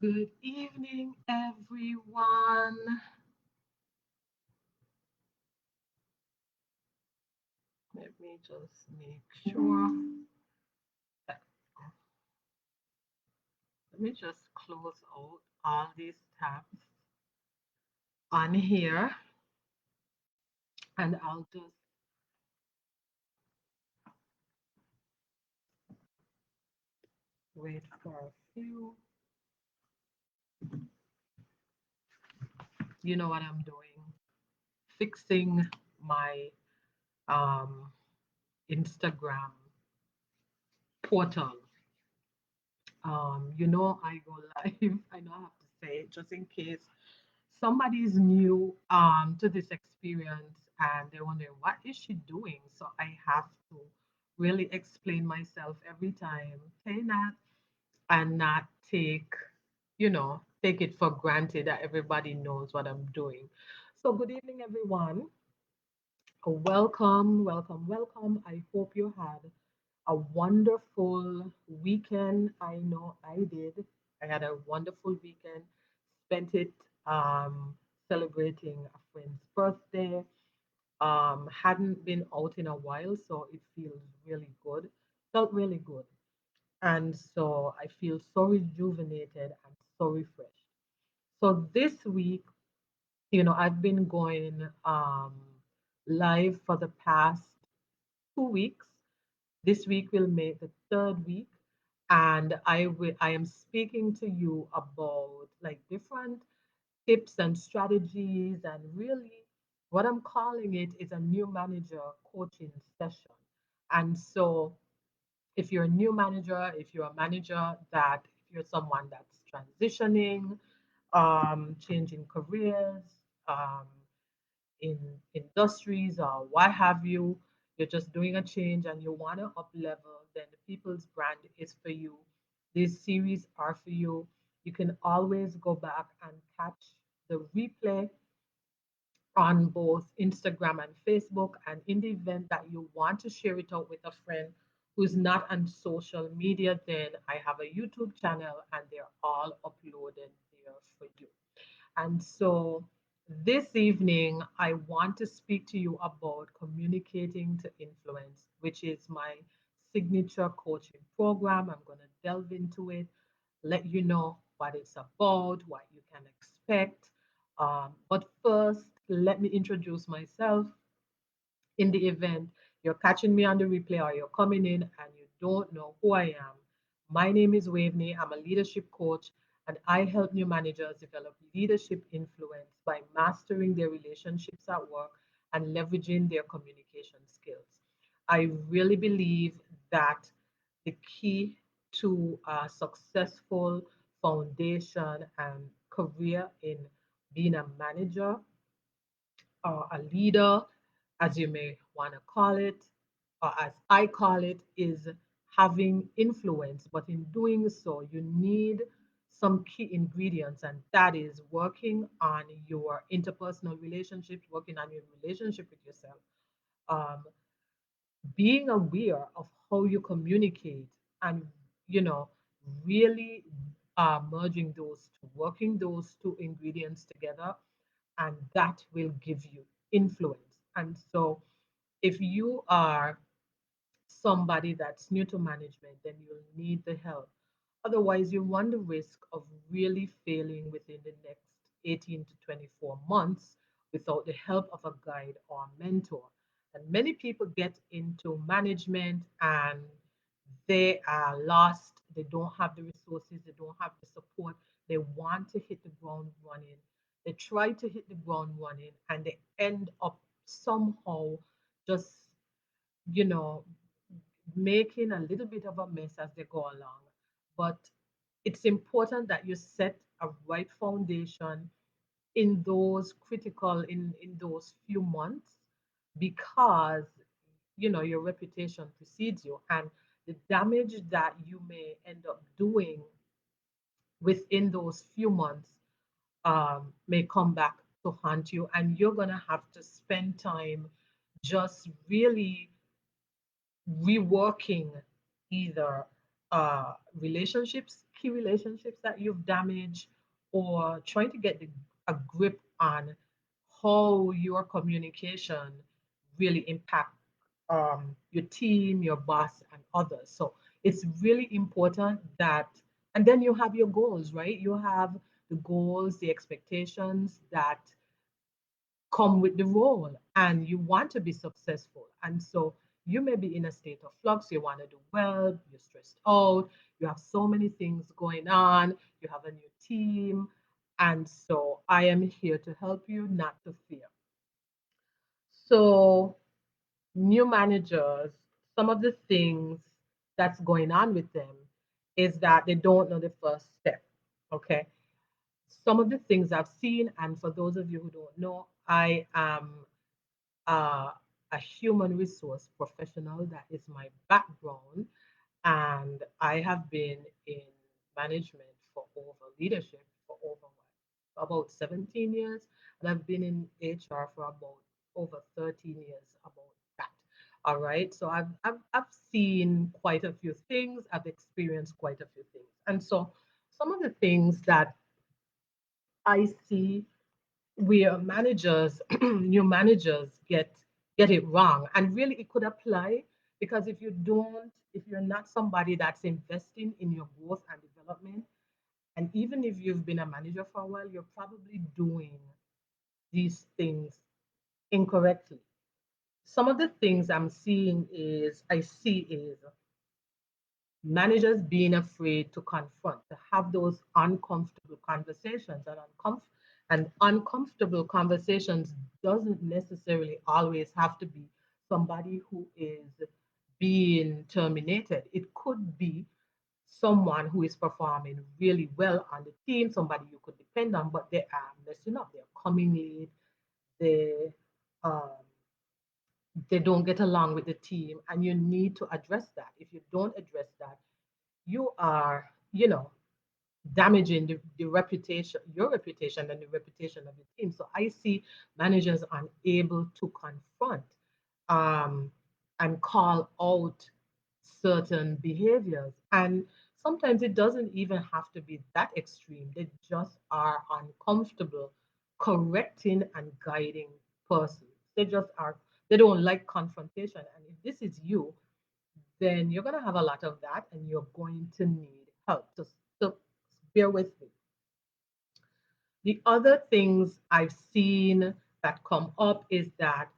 Good evening, everyone. Let me just make sure that, let me just close out all these tabs on here and I'll just wait for a few. You know what I'm doing? Fixing my um, Instagram portal. I go live. I know I have to say it just in case somebody is new to this experience and they're wondering what is she doing. So I have to really explain myself every time, say that, and not take it for granted that everybody knows what I'm doing. So good evening, everyone. Welcome, welcome, welcome. I hope you had a wonderful weekend. I know I did. I had a wonderful weekend. Spent it um, celebrating a friend's birthday. Hadn't been out in a while, so it feels really good. Felt really good. And so I feel so rejuvenated and so refreshed. So this week, I've been going live for the past 2 weeks. This week will make the third week, and I am speaking to you about like different tips and strategies, and really what I'm calling it is a new manager coaching session. And so if you're a new manager, if you're a manager if you're someone that's transitioning, changing careers, um, in industries or what have you, you're just doing a change and you want to up level, then the People's Brand is for you. These series are for you. You can always go back and catch the replay on both Instagram and Facebook. And in the event that you want to share it out with a friend who's not on social media, then I have a YouTube channel and they're all uploaded there for you. And so this evening, I want to speak to you about communicating to influence, which is my signature coaching program. I'm going to delve into it, let you know what it's about, what you can expect. But first, let me introduce myself. In the event you're catching me on the replay or you're coming in and you don't know who I am, my name is Waveney. I'm a leadership coach and I help new managers develop leadership influence by mastering their relationships at work and leveraging their communication skills. I really believe that the key to a successful foundation and career in being a manager a leader, as you may want to call it, or as I call it, is having influence. But in doing so, you need some key ingredients, and that is working on your interpersonal relationships, working on your relationship with yourself, um, being aware of how you communicate, and you know, really merging those two, working those two ingredients together, and that will give you influence. And so, if you are somebody that's new to management, then you'll need the help. Otherwise, you run the risk of really failing within the next 18 to 24 months without the help of a guide or mentor. And many people get into management and they are lost. They don't have the resources, they don't have the support. They want to hit the ground running. They try to hit the ground running and they end up somehow just, you know, making a little bit of a mess as they go along. But it's important that you set a right foundation in those in those few months, because your reputation precedes you, and the damage that you may end up doing within those few months may come back to haunt you, and you're going to have to spend time just really reworking either. relationships, key relationships that you've damaged, or trying to get a grip on how your communication really impact your team, your boss, and others. So it's really important that, and then you have your goals, right? You have the goals, the expectations that come with the role, and you want to be successful. And so you may be in a state of flux, you want to do well, you're stressed out, you have so many things going on, you have a new team. And so I am here to help you, not to fear. So, new managers, some of the things that's going on with them is that they don't know the first step. Okay. Some of the things I've seen, and for those of you who don't know, I am uh, a human resource professional. That is my background. And I have been in management for over leadership for over what, about 17 years. And I've been in HR for about over 13 years about that. All right. So I've seen quite a few things. I've experienced quite a few things. And so some of the things that I see where managers, new managers get it wrong. And really it could apply because if you're not somebody that's investing in your growth and development, and even if you've been a manager for a while, you're probably doing these things incorrectly. Some of the things I see is managers being afraid to confront, to have those uncomfortable conversations. And uncomfortable conversations doesn't necessarily always have to be somebody who is being terminated. It could be someone who is performing really well on the team, somebody you could depend on, but they are messing up. They're coming late. They um, they don't get along with the team, and you need to address that. If you don't address that, you are, damaging the reputation, your reputation, and the reputation of the team. So I see managers unable to confront um, and call out certain behaviors. And sometimes it doesn't even have to be that extreme. They just are uncomfortable correcting and guiding persons. They just are, they don't like confrontation. And if this is you, then you're going to have a lot of that and you're going to need help. So bear with me. The other things I've seen that come up is that,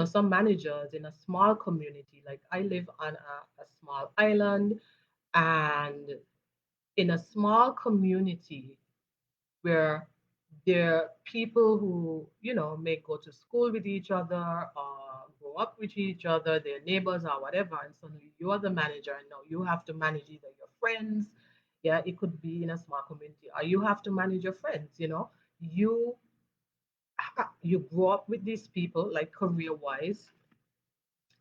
some managers in a small community, like I live on a small island, and in a small community, where there are people who, may go to school with each other or grow up with each other, their neighbors or whatever. And so you're the manager, and now you have to manage either your friends. Yeah, it could be in a small community, or you have to manage your friends. You you grow up with these people, like career wise.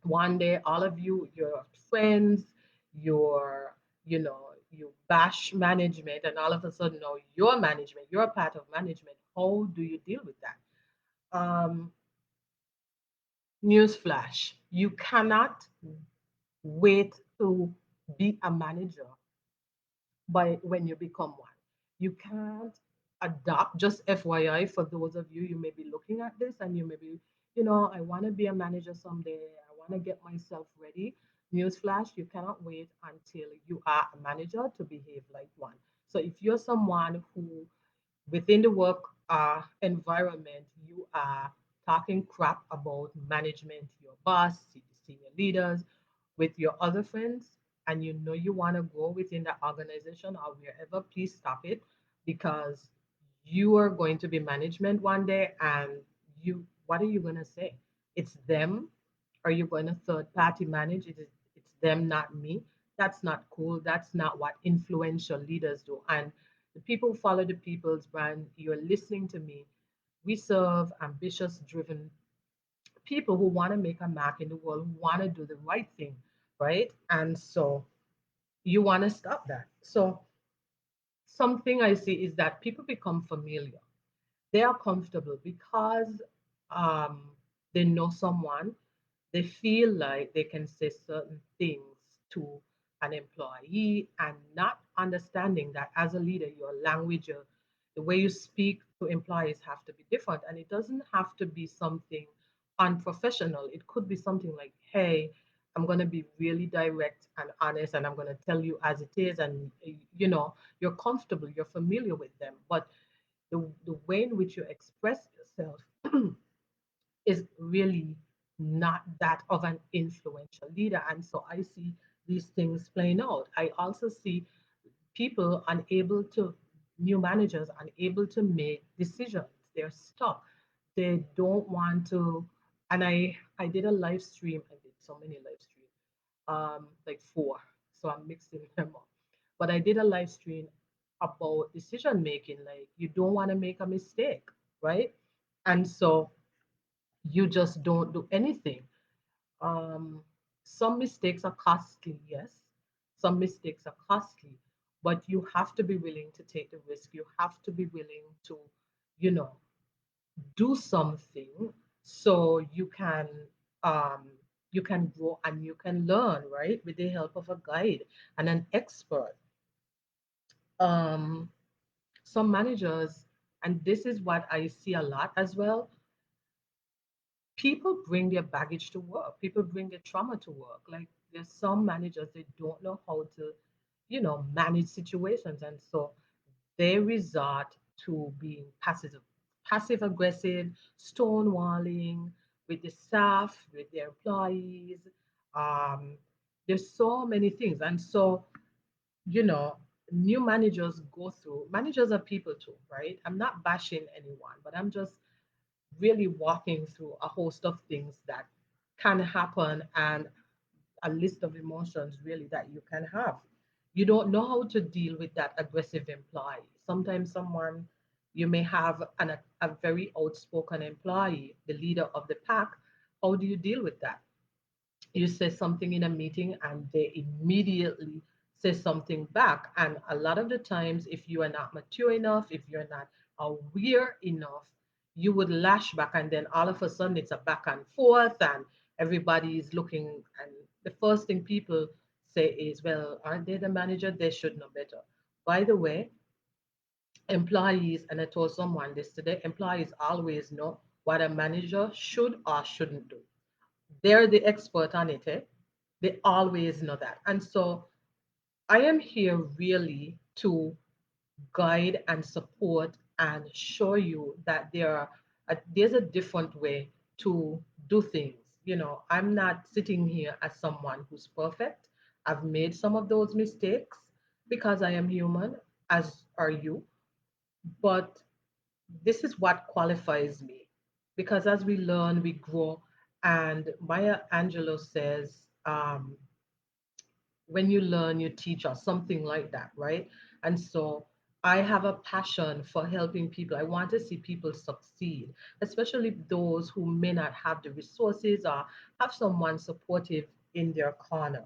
One day, all of you, you're friends, you're, you bash management, and all of a sudden, now you're management, you're a part of management. How do you deal with that? Newsflash: you cannot wait to be a manager by when you become one. You can't adapt. Just FYI, for those of you, you may be looking at this and you may be, I want to be a manager someday. I want to get myself ready. Newsflash: you cannot wait until you are a manager to behave like one. So if you're someone who within the work environment, you are talking crap about management, your boss, senior leaders, with your other friends, and you want to go within that organization or wherever, please stop it, because you are going to be management one day, and what are you going to say? It's them. Are you going to third party manage? It's them, not me. That's not cool. That's not what influential leaders do. And the people who follow the people's brand, you're listening to me. We serve ambitious, driven people who want to make a mark in the world, who want to do the right thing, right? And so you want to stop that. So something I see is that people become familiar. They are comfortable because um, they know someone. They feel like they can say certain things to an employee and not understanding that as a leader, your language, the way you speak to employees have to be different. And it doesn't have to be something unprofessional. It could be something like, hey, I'm going to be really direct and honest, and I'm going to tell you as it is. And, you're comfortable, you're familiar with them. But the way in which you express yourself is really not that of an influential leader. And so I see these things playing out. I also see people unable to, new managers unable to make decisions. They're stuck. They don't want to. And I did a live stream. I did so many live streams, like four. So I'm mixing them up. But I did a live stream about decision making. Like you don't want to make a mistake, right? And so you just don't do anything. Um, some mistakes are costly, yes. Some mistakes are costly, but you have to be willing to take the risk. You have to be willing to, you know, do something so um, you can grow and you can learn, right? With the help of a guide and an expert. Um, some managers, and this is what I see a lot as well, people bring their baggage to work. People bring their trauma to work. Like there's some managers they don't know how to, manage situations, and so they resort to being passive aggressive, stonewalling with the staff, with their employees. Um, there's so many things, and so you know new managers go through. Managers are people too, right? I'm not bashing anyone, but I'm just really walking through a host of things that can happen and a list of emotions really that you can have. You don't know how to deal with that aggressive employee. Sometimes someone you may have a very outspoken employee, the leader of the pack. How do you deal with that? You say something in a meeting and they immediately say something back. And a lot of the times, if you are not mature enough, if you're not aware enough, you would lash back, and then all of a sudden it's a back and forth, and everybody is looking. And the first thing people say is, well, aren't they the manager? They should know better. By the way, employees, and I told someone this today, employees always know what a manager should or shouldn't do. They're the expert on it. Eh? They always know that. And so I am here really to guide and support and show you that there's a different way to do things. I'm not sitting here as someone who's perfect. I've made some of those mistakes because I am human, as are you. But this is what qualifies me, because as we learn, we grow. And Maya Angelou says, when you learn, you teach, or something like that, right? And so I have a passion for helping people. I want to see people succeed, especially those who may not have the resources or have someone supportive in their corner.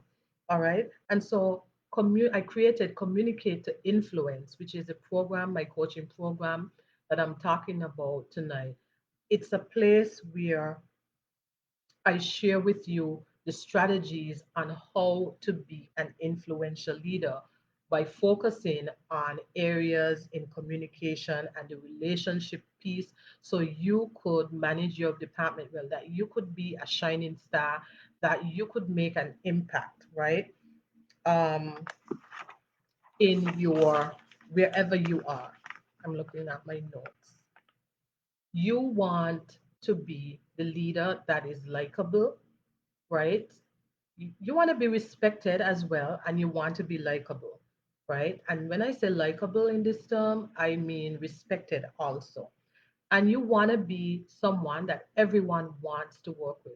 All right. And so I created Communicator Influence, which is a program, my coaching program that I'm talking about tonight. It's a place where I share with you the strategies on how to be an influential leader by focusing on areas in communication and the relationship piece, so you could manage your department well, that you could be a shining star, that you could make an impact, right? Um, in your wherever you are. I'm looking at my notes. You want to be the leader that is likable, right? You want to be respected as well, and you want to be likable, right? And when I say likable in this term, I mean respected also. And you want to be someone that everyone wants to work with.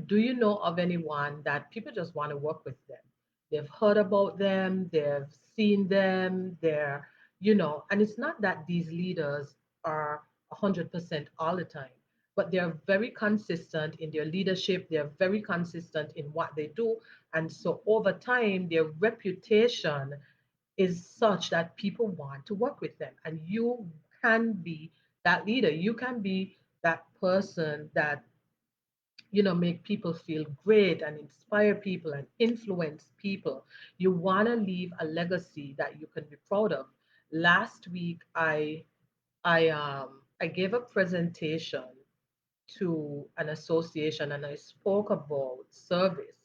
Do you know of anyone that people just want to work with them? They've heard about them, they've seen them, and it's not that these leaders are 100% all the time, but they're very consistent in their leadership, they're very consistent in what they do. And so over time, their reputation is such that people want to work with them. And you can be that leader. You can be that person that make people feel great and inspire people and influence people. You want to leave a legacy that you can be proud of. Last week, I gave a presentation to an association and I spoke about service.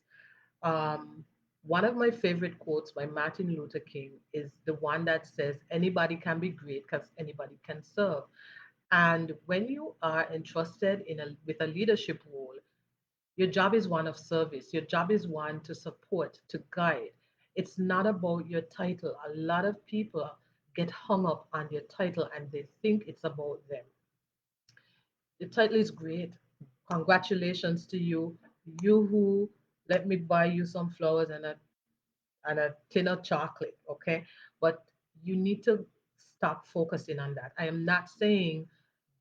Um, One of my favorite quotes by Martin Luther King is the one that says, "Anybody can be great because anybody can serve." And when you are entrusted with a leadership role, your job is one of service. Your job is one to support, to guide. It's not about your title. A lot of people get hung up on your title and they think it's about them. The title is great. Congratulations to you. You who let me buy you some flowers and a tin of chocolate, okay? But you need to stop focusing on that. I am not saying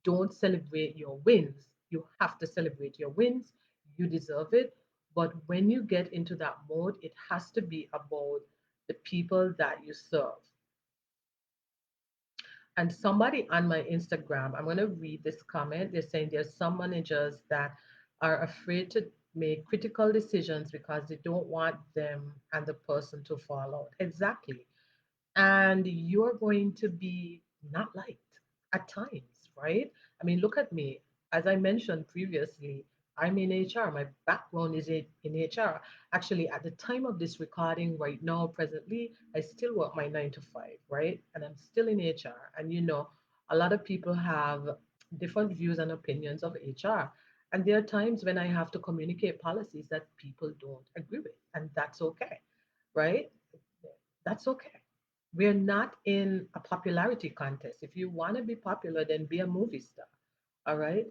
don't celebrate your wins. You have to celebrate your wins. You deserve it. But when you get into that mode, it has to be about the people that you serve. And somebody on my Instagram, I'm going to read this comment. They're saying there's some managers that are afraid to make critical decisions because they don't want them and the person to fall out. Exactly. And you're going to be not liked at times, right? I mean, look at me. As I mentioned previously, I'm in HR. My background is in HR. Actually, at the time of this recording right now, presently, I still work my 9 to 5, right? And I'm still in HR. And a lot of people have different views and opinions of HR. And there are times when I have to communicate policies that people don't agree with, and that's okay, right? That's okay. We're not in a popularity contest. If you want to be popular, then be a movie star. All right.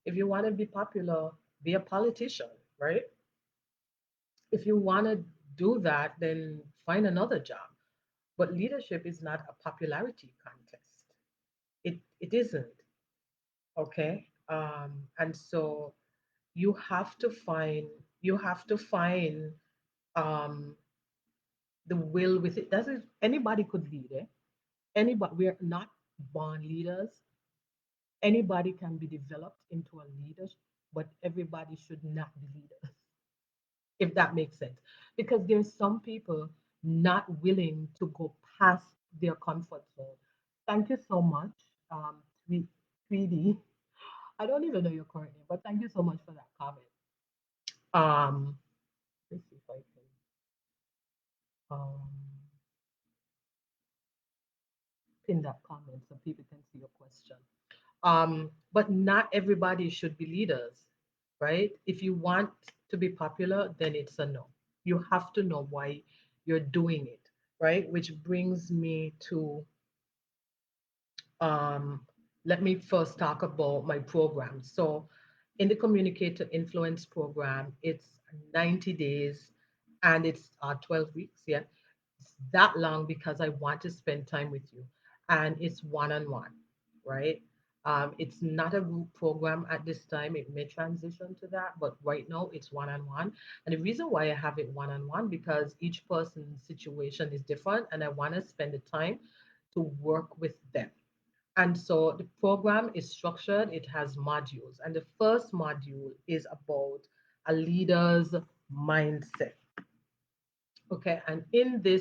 If you want to be popular, be a politician, right? If you want to do that, then find another job. But leadership is not a popularity contest. It isn't. Okay. And so you have to find you have to find um the will with it. Doesn't anybody could lead, eh? Anybody, we're not born leaders. Anybody can be developed into a leader, but everybody should not be leaders, if that makes sense. Because there's some people not willing to go past their comfort zone. Thank you so much, um, 3D. I don't even know your current name, but thank you so much for that comment. Let's see if I can um, pin that comment so people can see your question. But not everybody should be leaders, right? If you want to be popular, then it's a no. You have to know why you're doing it, right? Which brings me to um, let me first talk about my program. So, in the Communicator Influence program, it's 90 days and it's 12 weeks. Yeah, it's that long because I want to spend time with you, and it's one on one, right? It's not a group program at this time. It may transition to that, but right now it's one on one. And the reason why I have it one on one because each person's situation is different, and I want to spend the time to work with them. And so the program is structured, it has modules. And the first module is about a leader's mindset. Okay. And in the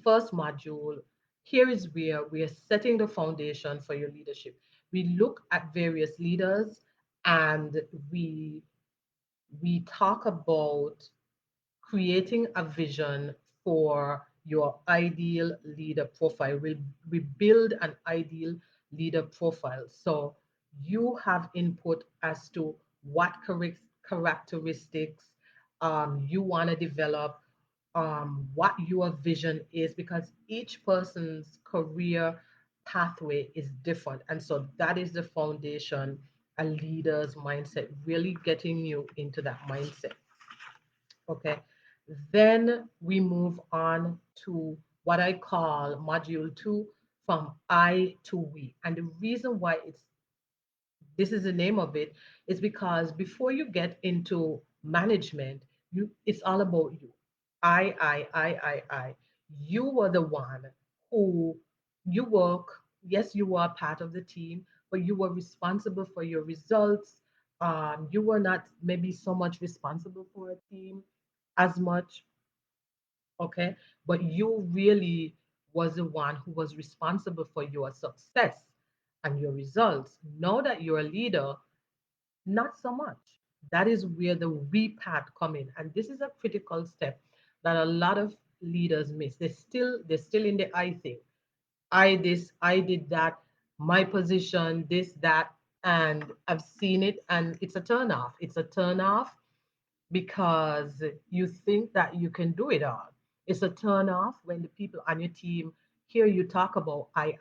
first module, here is where we are setting the foundation for your leadership. We look at various leaders and we we talk about creating a vision for your ideal leader profile. We build an ideal leader profile. So you have input as to what characteristics you want to develop, what your vision is, because each person's career pathway is different. And so that is the foundation, a leader's mindset, really getting you into that mindset. Okay. Then we move on to what I call module two, from I to we. And the reason why this is the name of it is because before you get into management, it's all about you. I. You were the one who you work. Yes, you are part of the team, but you were responsible for your results, You were not maybe so much responsible for a team as much, okay? But you really was the one who was responsible for your success and your results. Now that you're a leader, not so much. That is where the we part come in. And this is a critical step that a lot of leaders miss. They're still in the I thing. I this, I did that, my position, this, that, and I've seen it, and it's a turn off. It's a turn off because you think that you can do it all. It's a turn off when the people on your team hear you talk about I.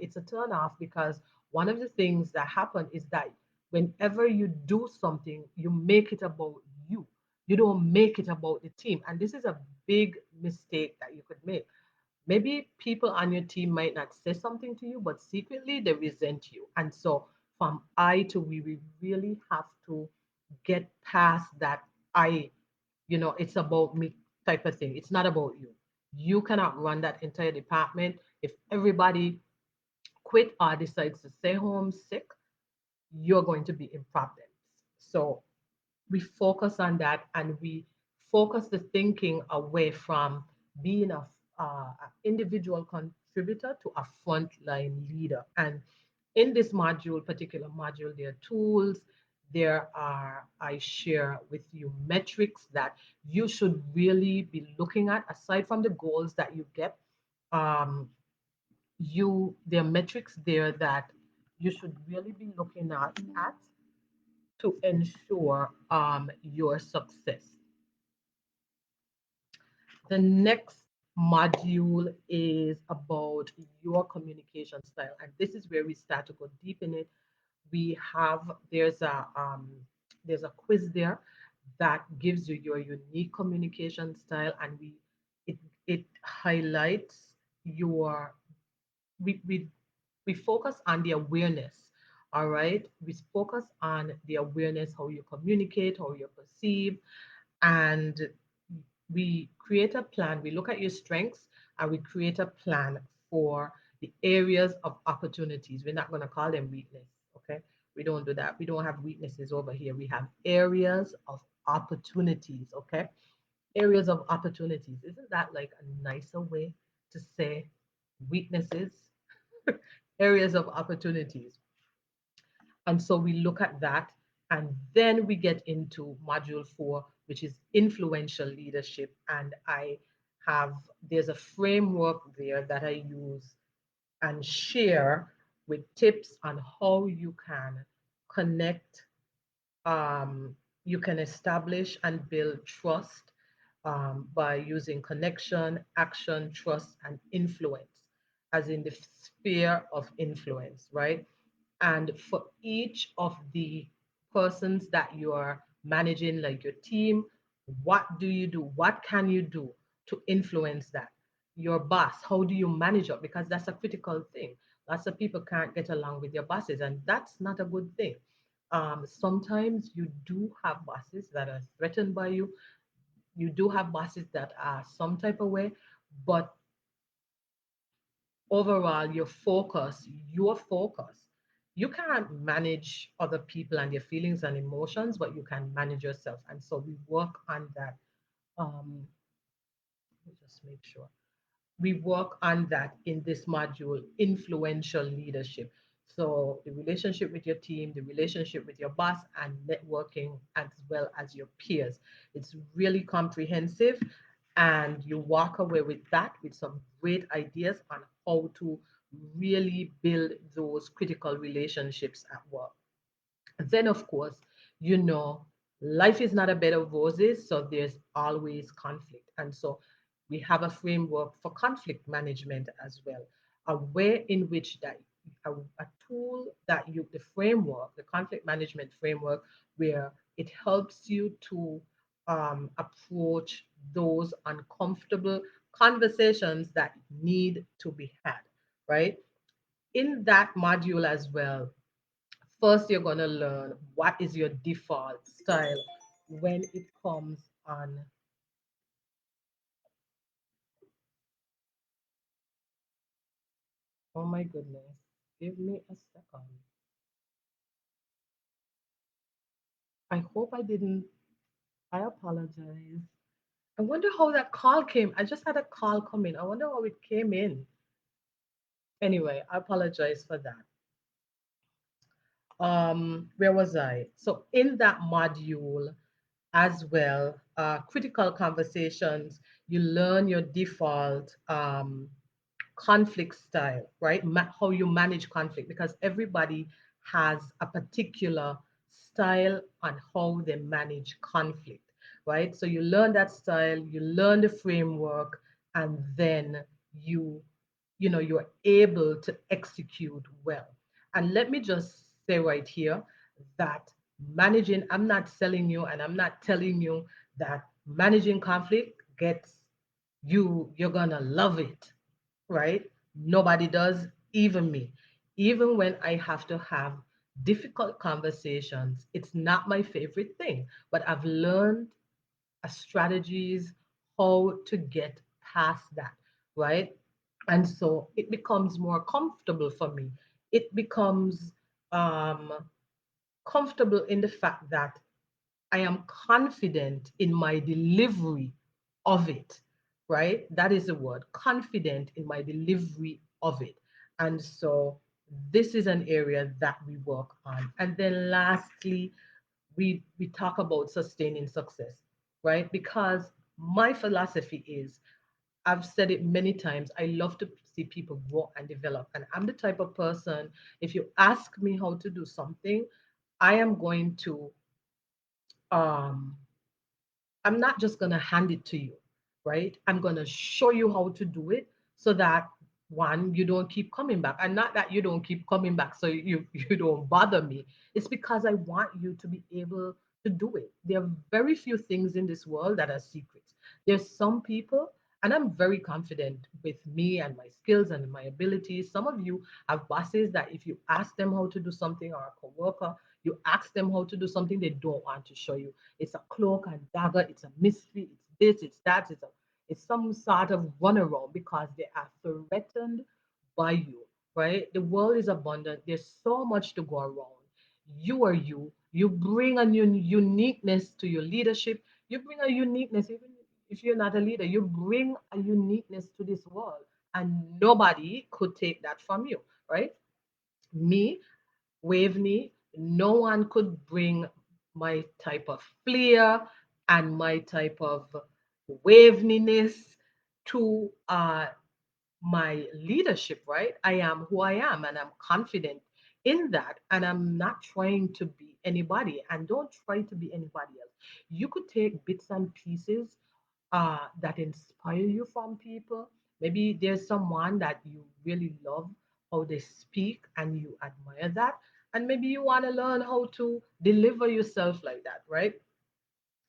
It's a turn off because one of the things that happen is that whenever you do something, you make it about you. You don't make it about the team. And this is a big mistake that you could make. Maybe people on your team might not say something to you, but secretly they resent you. And so from I to we really have to get past that I, it's about me type of thing. It's not about you. You cannot run that entire department. If everybody quit or decides to stay home sick, you're going to be in problems. So we focus on that, and we focus the thinking away from being a individual contributor to a frontline leader. And in this particular module, there are tools, there are, I share with you metrics that you should really be looking at aside from the goals that you get. Um, there are metrics there that you should really be looking at to ensure your success. The next module is about your communication style, and this is where we start to go deep in it. We have there's a quiz there that gives you your unique communication style, and it highlights your we focus on the awareness. All right, we focus on the awareness, how you communicate, how you perceive, and we create a plan. We look at your strengths and we create a plan for the areas of opportunities. We're not going to call them weakness, okay? We don't do that. We don't have weaknesses over here. We have areas of opportunities, okay? Areas of opportunities. Isn't that like a nicer way to say weaknesses? Areas of opportunities. And so we look at that, and then we get into module 4, which is influential leadership. And have, there's a framework there that I use and share with tips on how you can connect, you can establish and build trust by using connection, action, trust, and influence, as in the sphere of influence, right? And for each of the persons that you're managing, like your team, what do you do? What can you do to influence that? Your boss, how do you manage it? Because that's a critical thing. Lots of people can't get along with your bosses, and that's not a good thing. Sometimes you do have bosses that are threatened by you. You do have bosses that are some type of way, but overall your focus, you can't manage other people and their feelings and emotions, but you can manage yourself. And so we work on that. Let me just make sure we work on that in this module, influential leadership. So the relationship with your team, the relationship with your boss, and networking as well as your peers. It's really comprehensive, and you walk away with that with some great ideas on how to really build those critical relationships at work. Then, of course, you know, life is not a bed of roses, so there's always conflict. And so we have a framework for conflict management as well, a way in which a tool that the framework, the conflict management framework, where it helps you to approach those uncomfortable conversations that need to be had, right? In that module as well, first, you're going to learn what is your default style when it comes on. Oh my goodness. Give me a second. I hope I didn't. I apologize. I wonder how that call came. I just had a call come in. I wonder how it came in. Anyway, I apologize for that. Where was I? So in that module as well, critical conversations, you learn your default conflict style, right? How you manage conflict, because everybody has a particular style on how they manage conflict, right? So you learn that style, you learn the framework, and then you you're able to execute well. And let me just say right here that managing, I'm not selling you and I'm not telling you that managing conflict gets you're gonna love it, right? Nobody does, even me. Even when I have to have difficult conversations, it's not my favorite thing, but I've learned strategies how to get past that, right? And so it becomes more comfortable for me. It becomes um, comfortable in the fact that I am confident in my delivery of it, right? That is the word, confident in my delivery of it. And so this is an area that we work on. And then lastly, we talk about sustaining success, right? Because my philosophy is, I've said it many times, I love to see people grow and develop. And I'm the type of person, if you ask me how to do something, I am going to um I'm not just going to hand it to you, right? I'm going to show you how to do it so that one, you don't keep coming back. And not that you don't keep coming back so you don't bother me. It's because I want you to be able to do it. There are very few things in this world that are secrets. There's some people, and I'm very confident with me and my skills and my abilities. Some of you have bosses that if you ask them how to do something, or a coworker, you ask them how to do something, they don't want to show you. It's a cloak and dagger. It's a mystery. It's this. It's that. It's some sort of runaround because they are threatened by you. Right? The world is abundant. There's so much to go around. You are you. You bring a new uniqueness to your leadership. You bring a uniqueness, even if you're not a leader. You bring a uniqueness to this world, and nobody could take that from you. Right? Me, Waveney, no one could bring my type of flair and my type of waveniness to my leadership, right? I am who I am and I'm confident in that. And I'm not trying to be anybody, and don't try to be anybody else. You could take bits and pieces that inspire you from people. Maybe there's someone that you really love how they speak and you admire that. And maybe you want to learn how to deliver yourself like that, right?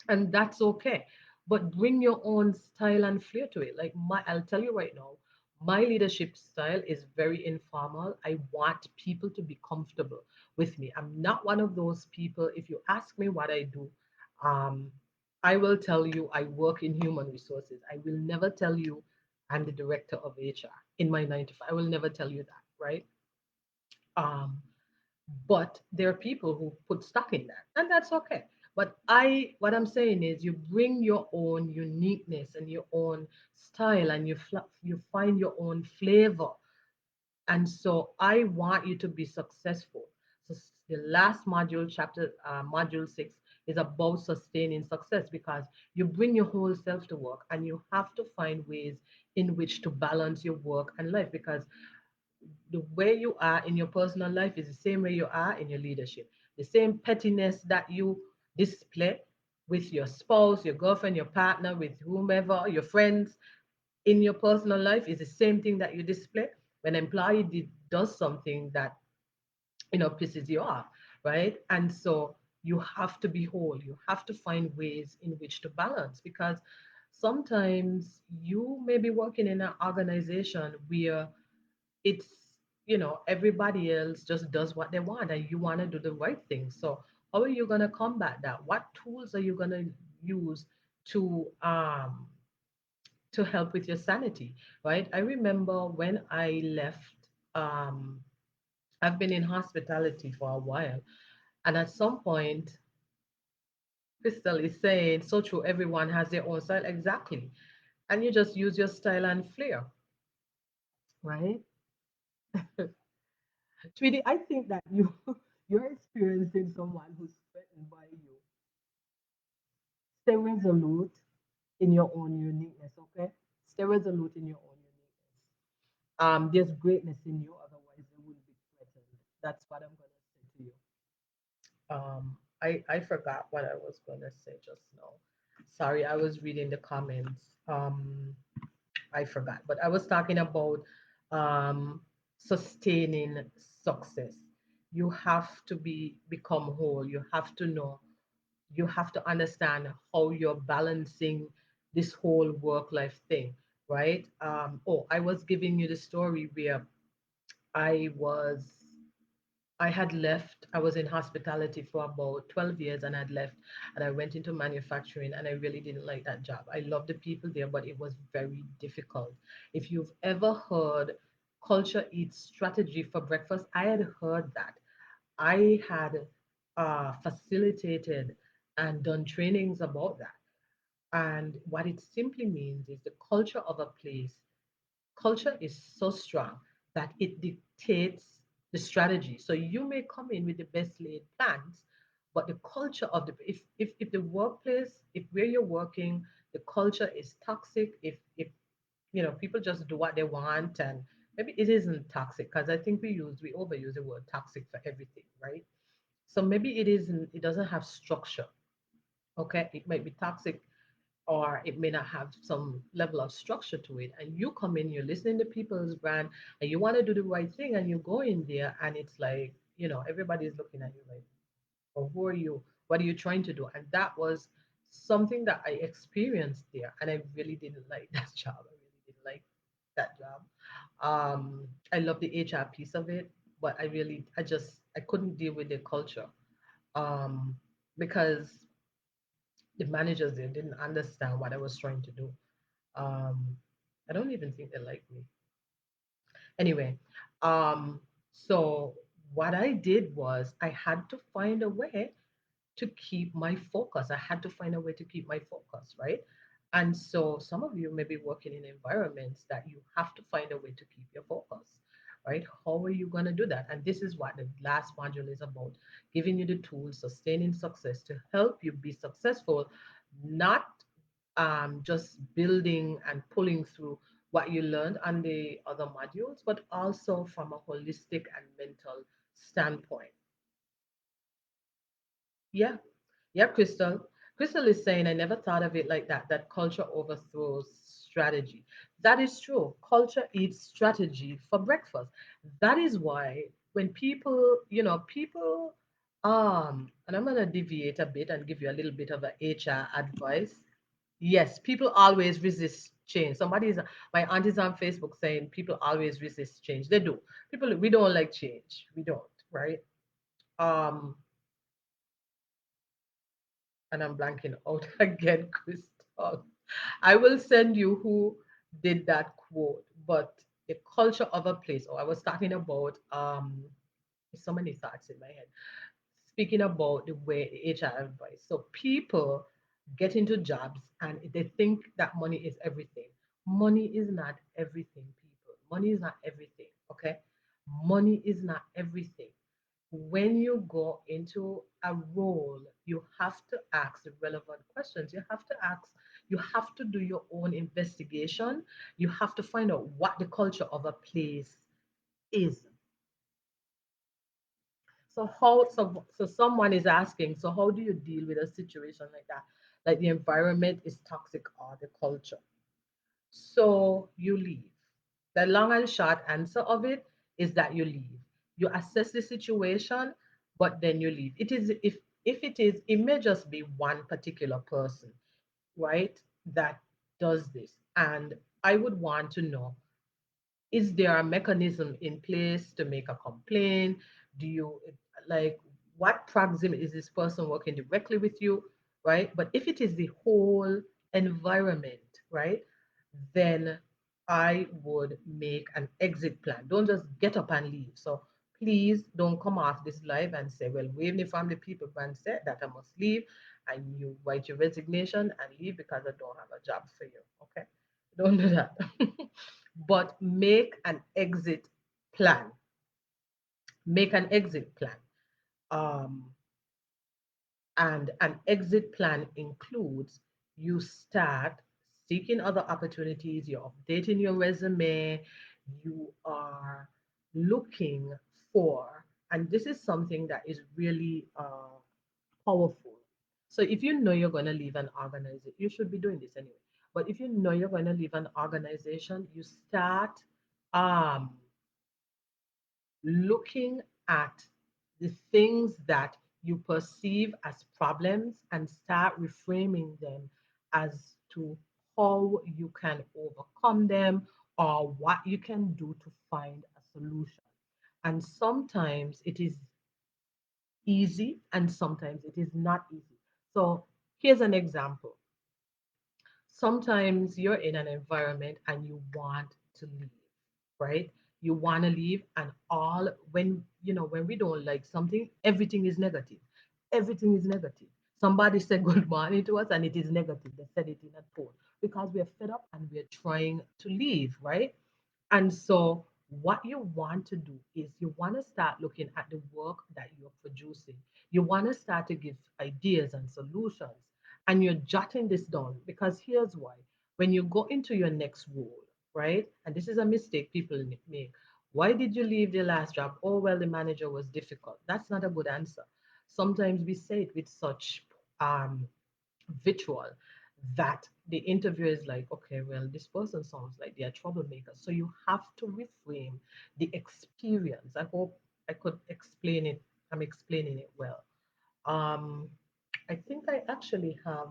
And that's okay. But bring your own style and flair to it. Like I'll tell you right now, my leadership style is very informal. I want people to be comfortable with me. I'm not one of those people. If you ask me what I do, um, I will tell you I work in human resources. I will never tell you I'm the director of HR in my 9 to 5. I will never tell you that, right? Um, but there are people who put stock in that, and that's okay. But what I'm saying is, you bring your own uniqueness and your own style, and you find your own flavor. And so I want you to be successful. So the last module, module 6, is about sustaining success, because you bring your whole self to work, and you have to find ways in which to balance your work and life, because the way you are in your personal life is the same way you are in your leadership. The same pettiness that you display with your spouse, your girlfriend, your partner, with whomever, your friends, in your personal life is the same thing that you display when an employee does something that pisses you off, right? And so you have to be whole. You have to find ways in which to balance, because sometimes you may be working in an organization where it's everybody else just does what they want and you want to do the right thing. So how are you going to combat that? What tools are you going to use to help with your sanity, right? I remember when I left, um I've been in hospitality for a while, and at some point Crystal is saying, so true, everyone has their own style. Exactly. And you just use your style and flair, right? Tweety, I think that you're experiencing someone who's threatened by you. Stay resolute in your own uniqueness, okay? Stay resolute in your own uniqueness. There's greatness in you, otherwise they wouldn't be threatened. That's what I'm gonna say to you. I forgot what I was gonna say just now. Sorry, I was reading the comments. I forgot, but I was talking about um, sustaining success. You have to become whole. You have to know. You have to understand how you're balancing this whole work life thing, right? Oh, I was giving you the story where I was I had left. I was in hospitality for about 12 years and I'd left and I went into manufacturing and I really didn't like that job. I loved the people there, but it was very difficult. If you've ever heard culture eats strategy for breakfast, I had heard that. I had facilitated and done trainings about that. And what it simply means is the culture of a place. Culture is so strong that it dictates the strategy. So you may come in with the best laid plans, but the culture of the if the workplace, if where you're working, the culture is toxic, if people just do what they want, and maybe it isn't toxic because I think we overuse the word toxic for everything, right? So maybe it doesn't have structure. Okay, it might be toxic or it may not have some level of structure to it. And you come in, you're listening to people's brand, and you want to do the right thing, and you go in there, and it's like, everybody's looking at you like, oh, who are you? What are you trying to do? And that was something that I experienced there, and I really didn't like that job. I really didn't like that job. I love the HR piece of it, but I couldn't deal with the culture um, because the managers there didn't understand what I was trying to do. Um, I don't even think they like me. Anyway, um, so what I did was I had to find a way to keep my focus. I had to find a way to keep my focus, right? And so some of you may be working in environments that you have to find a way to keep your focus, right? How are you going to do that? And this is what the last module is about, giving you the tools, sustaining success to help you be successful, not just building and pulling through what you learned on the other modules, but also from a holistic and mental standpoint. Yeah. Yeah, Crystal. Crystal is saying, I never thought of it like that, that culture overthrows strategy. That is true. Culture eats strategy for breakfast. That is why when and I'm going to deviate a bit and give you a little bit of a HR advice. Yes, people always resist change. My aunt is on Facebook saying people always resist change. They do. People, we don't like change. We don't, right? Um, and I'm blanking out again, Crystal. I will send you who did that quote, but the culture of a place. Oh, I was talking about so many thoughts in my head. Speaking about the way the HR advice. So people get into jobs and they think that money is everything. Money is not everything, people. Money is not everything. Okay. Money is not everything. When you go into a role, you have to ask the relevant questions. You have to do your own investigation. You have to find out what the culture of a place is. So someone is asking, so how do you deal with a situation like that? Like the environment is toxic or the culture. So you leave. The long and short answer of it is that you leave. You assess the situation, but then you leave. It may just be one particular person, right, that does this. And I would want to know, is there a mechanism in place to make a complaint? Do you like what proximity is this person working directly with you, right? But if it is the whole environment, right, then I would make an exit plan. Don't just get up and leave. So please don't come off this live and say, well, Waveney family people man said that I must leave, and you write your resignation and leave because I don't have a job for you. Okay? Don't do that. But make an exit plan. Make an exit plan. Um, and an exit plan includes you start seeking other opportunities, you're updating your resume, you are looking for, and this is something that is really powerful. So if you know you're going to leave an organization, you should be doing this anyway. But if you know you're going to leave an organization, you start um, looking at the things that you perceive as problems and start reframing them as to how you can overcome them or what you can do to find a solution. And sometimes it is easy and sometimes it is not easy. So here's an example. Sometimes you're in an environment and you want to leave, right? You want to leave, and all when when we don't like something, everything is negative. Everything is negative. Somebody said good morning to us and it is negative. They said it in a tone because we are fed up and we are trying to leave, right? And so, what you want to do is you want to start looking at the work that you're producing. You want to start to give ideas and solutions. And you're jotting this down because here's why. When you go into your next role, right? And this is a mistake people make. Why did you leave the last job? Oh, well, the manager was difficult. That's not a good answer. Sometimes we say it with such um, virtual that the interviewer is like, okay, well, this person sounds like they're troublemakers. So you have to reframe the experience. I hope I could explain it. I'm explaining it well. Um, I think I actually have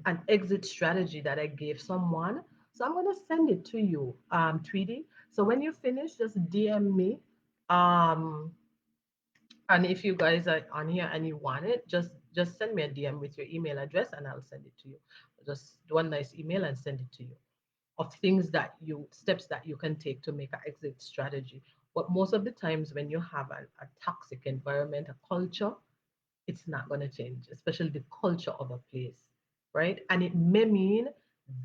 an exit strategy that I gave someone. So I'm gonna send it to you, Tweety. So when you finish, just DM me. Um, and if you guys are on here and you want it, just send me a DM with your email address and I'll send it to you. Just one nice email and send it to you of things that you steps that you can take to make an exit strategy. But most of the times when you have a toxic environment, a culture, it's not going to change, especially the culture of a place, right? And it may mean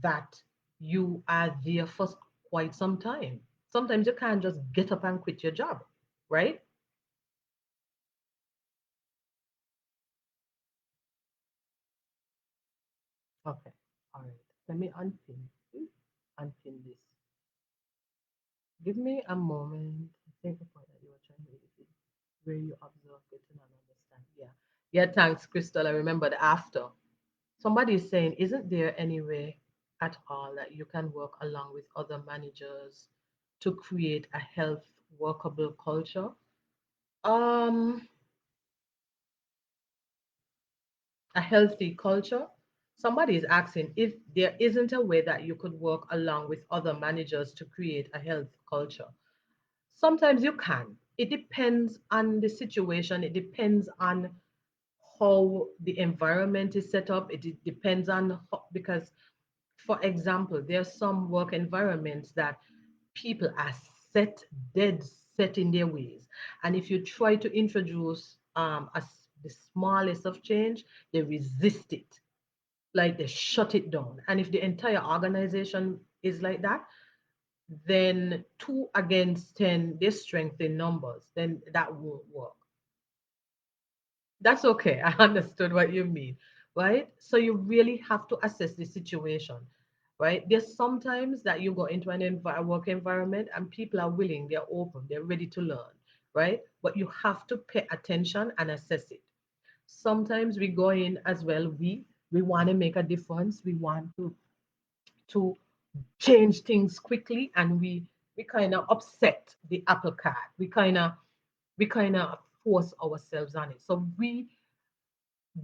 that you are there for quite some time. Sometimes you can't just get up and quit your job, right? Okay. All right. Let me unpin this. Give me a moment. I think the point that you were trying to make is where you observe, getting and understand. Yeah. Yeah, thanks, Crystal. I remember the after. Somebody is saying, isn't there any way at all that you can work along with other managers to create a health workable culture? Um, a healthy culture. Somebody is asking if there isn't a way that you could work along with other managers to create a health culture. Sometimes you can. It depends on the situation. It depends on how the environment is set up. It depends on because, for example, there are some work environments that people are set, dead set in their ways. And if you try to introduce the smallest of change, they resist it, like they shut it down. And if the entire organization is like that, then 2 against 10, they strength in numbers, then that won't work. That's okay. I understood what you mean, right? So you really have to assess the situation, right? There's sometimes that you go into a work environment and people are willing, they're open, they're ready to learn, right? But you have to pay attention and assess it. Sometimes we go in as well, we want to make a difference, we want to change things quickly, and we kind of upset the apple cart. We kind of force ourselves on it. So we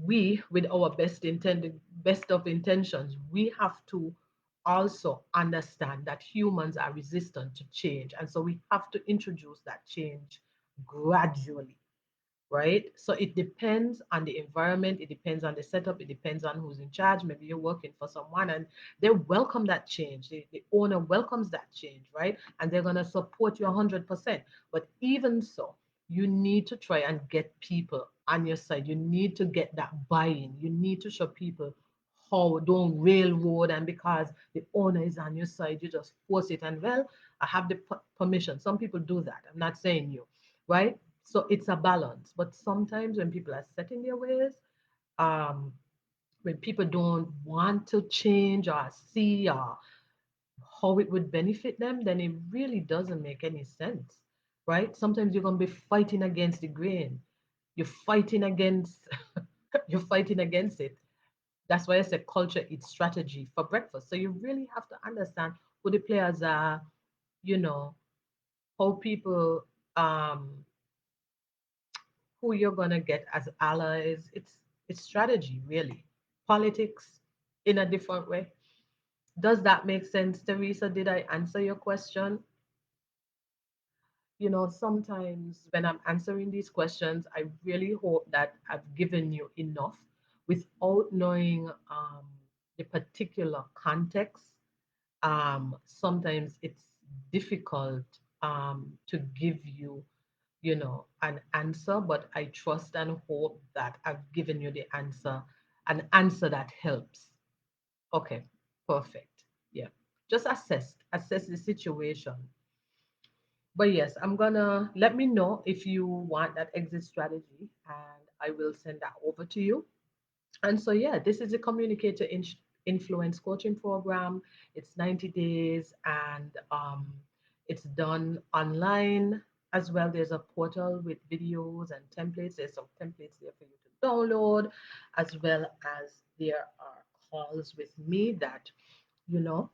with our best of intentions, we have to also understand that humans are resistant to change, and so we have to introduce that change gradually, right? So it depends on the environment, it depends on the setup, it depends on who's in charge. Maybe you're working for someone and they welcome that change. The owner welcomes that change, right? And they're going to support you 100%. But even so, you need to try and get people on your side. You need to get that buy in. You need to show people how don't railroad, and because the owner is on your side, you just force it. And well, I have the permission. Some people do that. I'm not saying you, right? So it's a balance. But sometimes when people are set in their ways, um, when people don't want to change or see how it would benefit them, then it really doesn't make any sense, right? Sometimes you're gonna be fighting against the grain. You're fighting against you're fighting against it. That's why I said culture eats strategy for breakfast. So you really have to understand who the players are, you know, how people who you're gonna get as allies. It's strategy, really. Politics in a different way. Does that make sense, Teresa? Did I answer your question? Sometimes when I'm answering these questions, I really hope that I've given you enough without knowing the particular context. Sometimes it's difficult to give you, an answer, but I trust and hope that I've given you the answer, an answer that helps. Okay, perfect. Yeah. Just assess the situation. But yes, I'm gonna let me know if you want that exit strategy and I will send that over to you. And so, yeah, this is a influence coaching program. It's 90 days and it's done online as well. There's a portal with videos and templates. There's some templates there for you to download, as well as there are calls with me that, you know,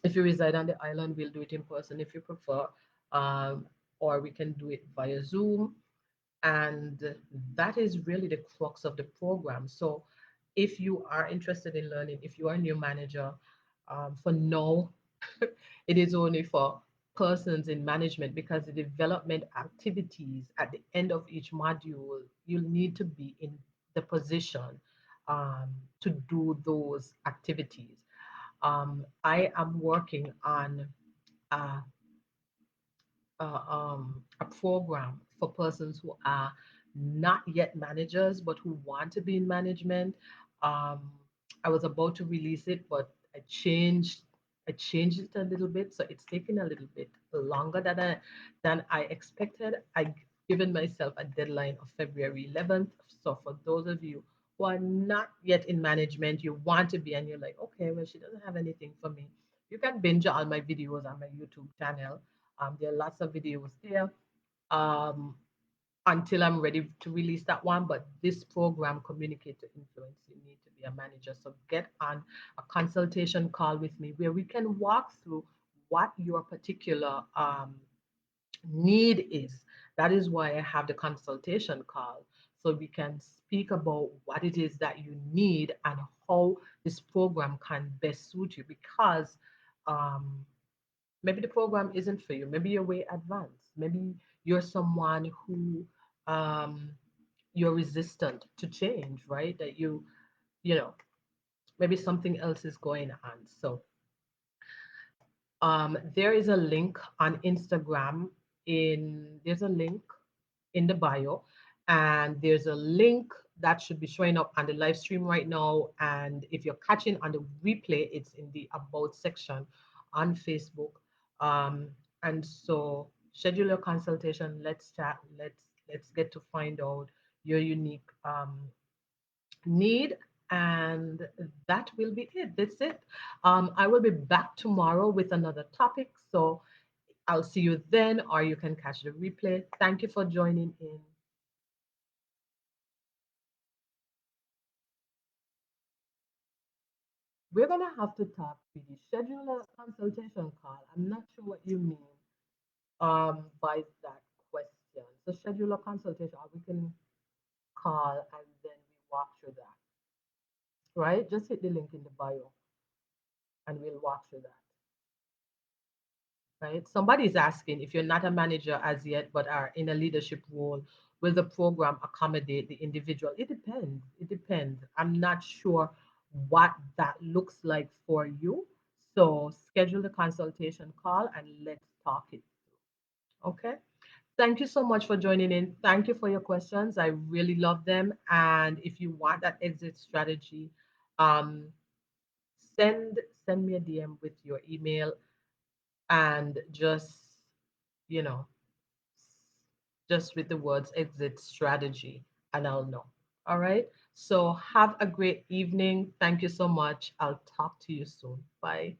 if you reside on the island, we'll do it in person if you prefer, um, or we can do it via Zoom. And that is really the crux of the program. So if you are interested in learning, if you are a new manager, for now, it is only for persons in management, because the development activities at the end of each module, you'll need to be in the position to do those activities. I am working on uh, a program for persons who are not yet managers but who want to be in management. Um, I was about to release it, but I changed it a little bit, so it's taking a little bit longer than I expected. I given myself a deadline of February 11th. So for those of you who are not yet in management, you want to be, and you're like, okay, well, she doesn't have anything for me. You can binge all my videos on my YouTube channel. There are lots of videos there um, until I'm ready to release that one. But this program, Communicator Influence, you need to be a manager. So get on a consultation call with me where we can walk through what your particular need is. That is why I have the consultation call. So we can speak about what it is that you need and how this program can best suit you, because um, maybe the program isn't for you. Maybe you're way advanced. Maybe you're someone who um, you're resistant to change, right? That you know, maybe something else is going on. So there is a link on Instagram. There's a link in the bio, and there's a link that should be showing up on the live stream right now. And if you're catching on the replay, it's in the about section on Facebook. Um, and so schedule your consultation. Let's chat. Let's get to find out your unique need, and that will be it. That's it. I will be back tomorrow with another topic. So I'll see you then, or you can catch the replay. Thank you for joining in. We're gonna have to talk with you. Schedule a consultation call. I'm not sure what you mean by that question. So schedule a consultation, or we can call and then we walk through that. Right? Just hit the link in the bio and we'll walk through that. right? Somebody's asking if you're not a manager as yet, but are in a leadership role, will the program accommodate the individual? It depends. It depends. I'm not sure what that looks like for you. So schedule the consultation call and let's talk it. Okay. Thank you so much for joining in. Thank you for your questions. I really love them. And if you want that exit strategy, um, send send me a DM with your email and you know, just with the words exit strategy, and I'll know. All right. So have a great evening. Thank you so much. I'll talk to you soon. Bye.